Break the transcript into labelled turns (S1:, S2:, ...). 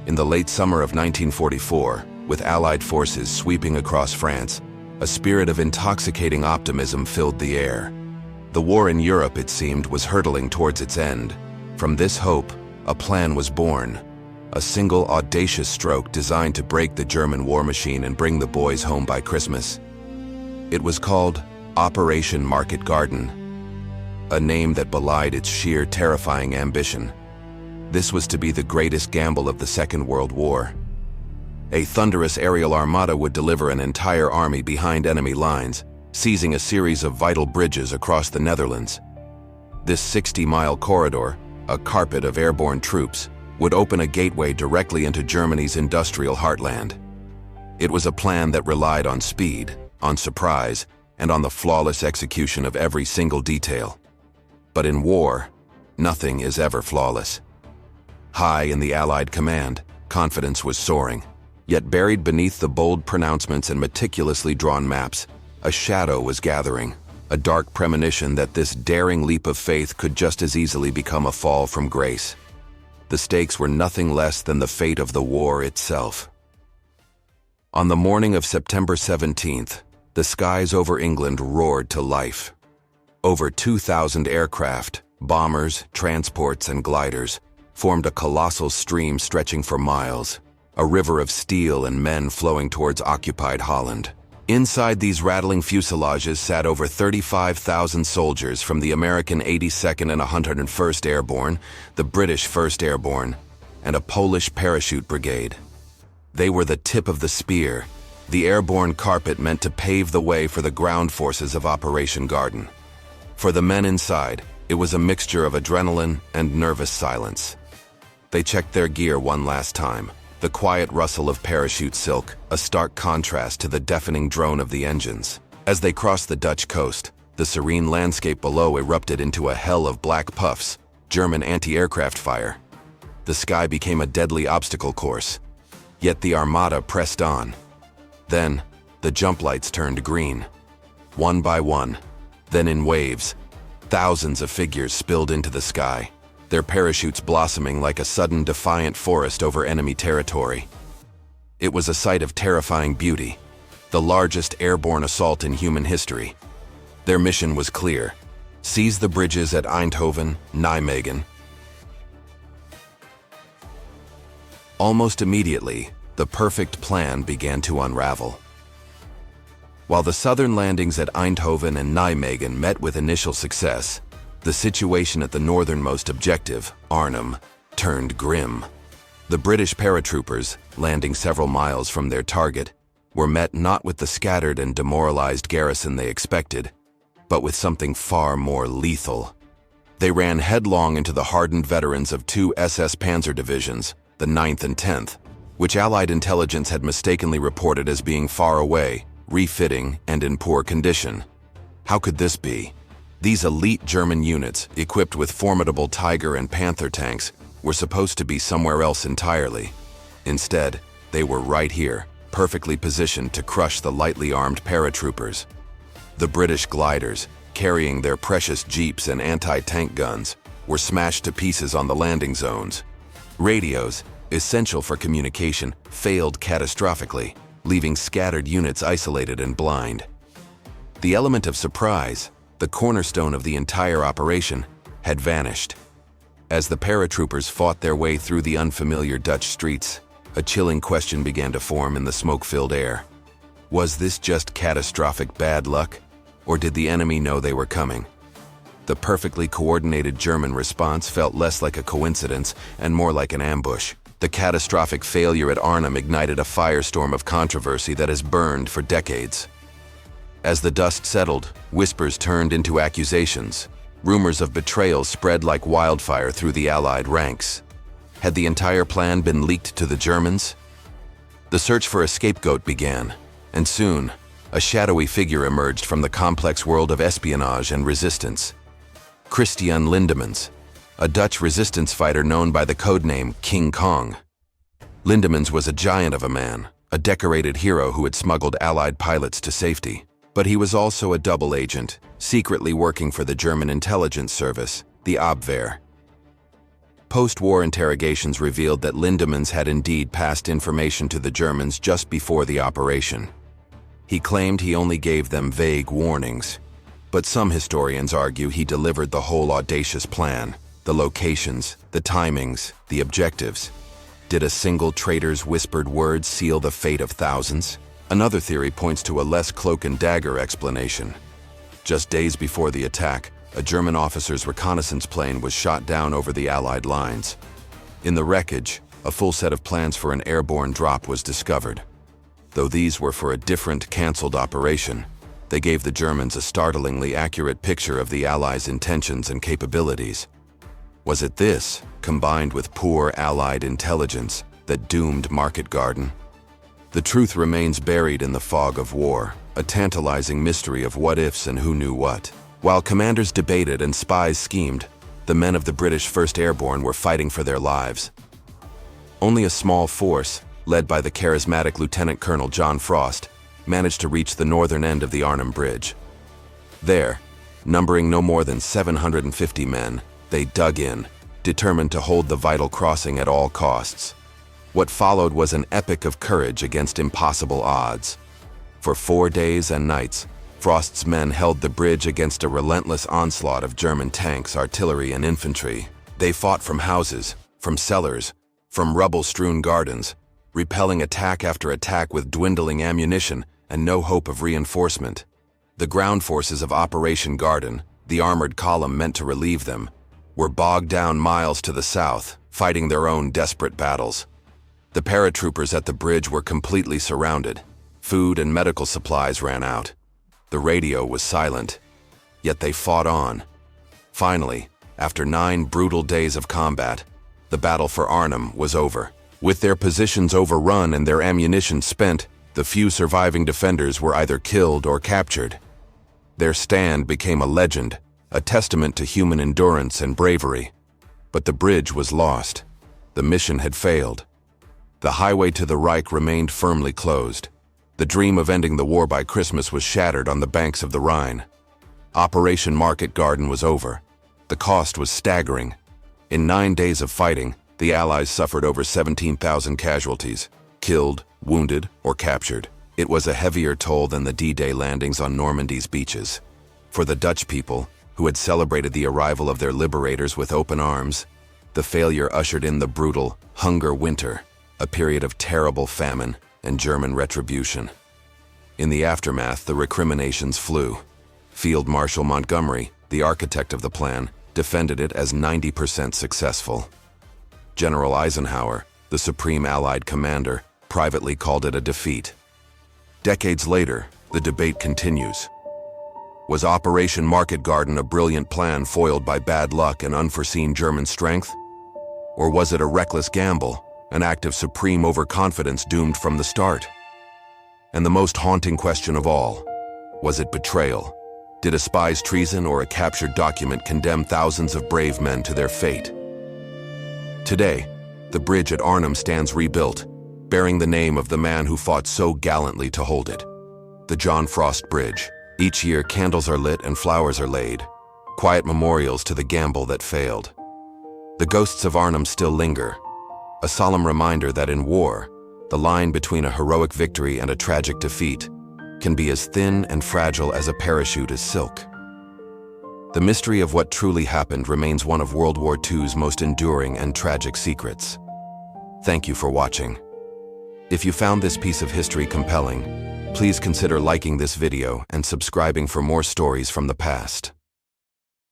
S1: In the late summer of 1944, with Allied forces sweeping across France, a spirit of intoxicating optimism filled the air. The war in Europe, it seemed, was hurtling towards its end. From this hope, a plan was born. A single audacious stroke designed to break the German war machine and bring the boys home by Christmas. It was called Operation Market Garden, a name that belied its sheer terrifying ambition. This was to be the greatest gamble of the Second World War. A thunderous aerial armada would deliver an entire army behind enemy lines, seizing a series of vital bridges across the Netherlands. This 60-mile corridor, a carpet of airborne troops, would open a gateway directly into Germany's industrial heartland. It was a plan that relied on speed, on surprise, and on the flawless execution of every single detail. But in war, nothing is ever flawless. High in the Allied command, confidence was soaring. Yet buried beneath the bold pronouncements and meticulously drawn maps, a shadow was gathering, a dark premonition that this daring leap of faith could just as easily become a fall from grace. The stakes were nothing less than the fate of the war itself. On the morning of September 17th, the skies over England roared to life. Over 2,000 aircraft, bombers, transports, and gliders formed a colossal stream stretching for miles, a river of steel and men flowing towards occupied Holland. Inside these rattling fuselages sat over 35,000 soldiers from the American 82nd and 101st Airborne, the British 1st Airborne, and a Polish parachute brigade. They were the tip of the spear, the airborne carpet meant to pave the way for the ground forces of Operation Garden. For the men inside, it was a mixture of adrenaline and nervous silence. They checked their gear one last time. The quiet rustle of parachute silk, a stark contrast to the deafening drone of the engines. As they crossed the Dutch coast, the serene landscape below erupted into a hell of black puffs, German anti-aircraft fire. The sky became a deadly obstacle course. Yet the armada pressed on. Then, the jump lights turned green. One by one, then in waves, thousands of figures spilled into the sky, their parachutes blossoming like a sudden defiant forest over enemy territory. It was a sight of terrifying beauty, the largest airborne assault in human history. Their mission was clear: seize the bridges at Eindhoven, Nijmegen. Almost immediately, the perfect plan began to unravel. While the southern landings at Eindhoven and Nijmegen met with initial success, the situation at the northernmost objective, Arnhem, turned grim. The British paratroopers, landing several miles from their target, were met not with the scattered and demoralized garrison they expected, but with something far more lethal. They ran headlong into the hardened veterans of two SS Panzer divisions, the 9th and 10th, which Allied intelligence had mistakenly reported as being far away, refitting, and in poor condition. How could this be? These elite German units, equipped with formidable Tiger and Panther tanks, were supposed to be somewhere else entirely. Instead, they were right here, perfectly positioned to crush the lightly armed paratroopers. The British gliders, carrying their precious jeeps and anti-tank guns, were smashed to pieces on the landing zones. Radios, essential for communication, failed catastrophically, leaving scattered units isolated and blind. The element of surprise, the cornerstone of the entire operation, had vanished. As the paratroopers fought their way through the unfamiliar Dutch streets, a chilling question began to form in the smoke-filled air. Was this just catastrophic bad luck, or did the enemy know they were coming? The perfectly coordinated German response felt less like a coincidence and more like an ambush. The catastrophic failure at Arnhem ignited a firestorm of controversy that has burned for decades. As the dust settled, whispers turned into accusations. Rumors of betrayal spread like wildfire through the Allied ranks. Had the entire plan been leaked to the Germans? The search for a scapegoat began, and soon, a shadowy figure emerged from the complex world of espionage and resistance. Christian Lindemans, a Dutch resistance fighter known by the codename King Kong. Lindemans was a giant of a man, a decorated hero who had smuggled Allied pilots to safety. But he was also a double agent, secretly working for the German intelligence service, the Abwehr. Post-war interrogations revealed that Lindemans had indeed passed information to the Germans just before the operation. He claimed he only gave them vague warnings, but some historians argue he delivered the whole audacious plan, the locations, the timings, the objectives. Did a single traitor's whispered words seal the fate of thousands? Another theory points to a less cloak-and-dagger explanation. Just days before the attack, a German officer's reconnaissance plane was shot down over the Allied lines. In the wreckage, a full set of plans for an airborne drop was discovered. Though these were for a different, cancelled operation, they gave the Germans a startlingly accurate picture of the Allies' intentions and capabilities. Was it this, combined with poor Allied intelligence, that doomed Market Garden? The truth remains buried in the fog of war, a tantalizing mystery of what-ifs and who knew what. While commanders debated and spies schemed, the men of the British 1st Airborne were fighting for their lives. Only a small force, led by the charismatic Lieutenant Colonel John Frost, managed to reach the northern end of the Arnhem Bridge. There, numbering no more than 750 men, they dug in, determined to hold the vital crossing at all costs. What followed was an epic of courage against impossible odds. For 4 days and nights, Frost's men held the bridge against a relentless onslaught of German tanks, artillery, and infantry. They fought from houses, from cellars, from rubble-strewn gardens, repelling attack after attack with dwindling ammunition and no hope of reinforcement. The ground forces of Operation Garden, the armored column meant to relieve them, were bogged down miles to the south, fighting their own desperate battles. The paratroopers at the bridge were completely surrounded. Food and medical supplies ran out. The radio was silent, yet they fought on. Finally, after 9 brutal days of combat, the battle for Arnhem was over. With their positions overrun and their ammunition spent, the few surviving defenders were either killed or captured. Their stand became a legend, a testament to human endurance and bravery. But the bridge was lost. The mission had failed. The highway to the Reich remained firmly closed. The dream of ending the war by Christmas was shattered on the banks of the Rhine. Operation Market Garden was over. The cost was staggering. In 9 days of fighting, the Allies suffered over 17,000 casualties, killed, wounded, or captured. It was a heavier toll than the D-Day landings on Normandy's beaches. For the Dutch people, who had celebrated the arrival of their liberators with open arms, the failure ushered in the brutal Hunger Winter, a period of terrible famine and German retribution. In the aftermath, the recriminations flew. Field Marshal Montgomery, the architect of the plan, defended it as 90% successful. General Eisenhower, the supreme Allied commander, privately called it a defeat. Decades later, the debate continues. Was Operation Market Garden a brilliant plan foiled by bad luck and unforeseen German strength? Or was it a reckless gamble, an act of supreme overconfidence doomed from the start? And the most haunting question of all, was it betrayal? Did a spy's treason or a captured document condemn thousands of brave men to their fate? Today, the bridge at Arnhem stands rebuilt, bearing the name of the man who fought so gallantly to hold it. The John Frost Bridge. Each year, candles are lit and flowers are laid, quiet memorials to the gamble that failed. The ghosts of Arnhem still linger, a solemn reminder that in war, the line between a heroic victory and a tragic defeat can be as thin and fragile as a parachute is silk. The mystery of what truly happened remains one of World War II's most enduring and tragic secrets. Thank you for watching. If you found this piece of history compelling, please consider liking this video and subscribing for more stories from the past.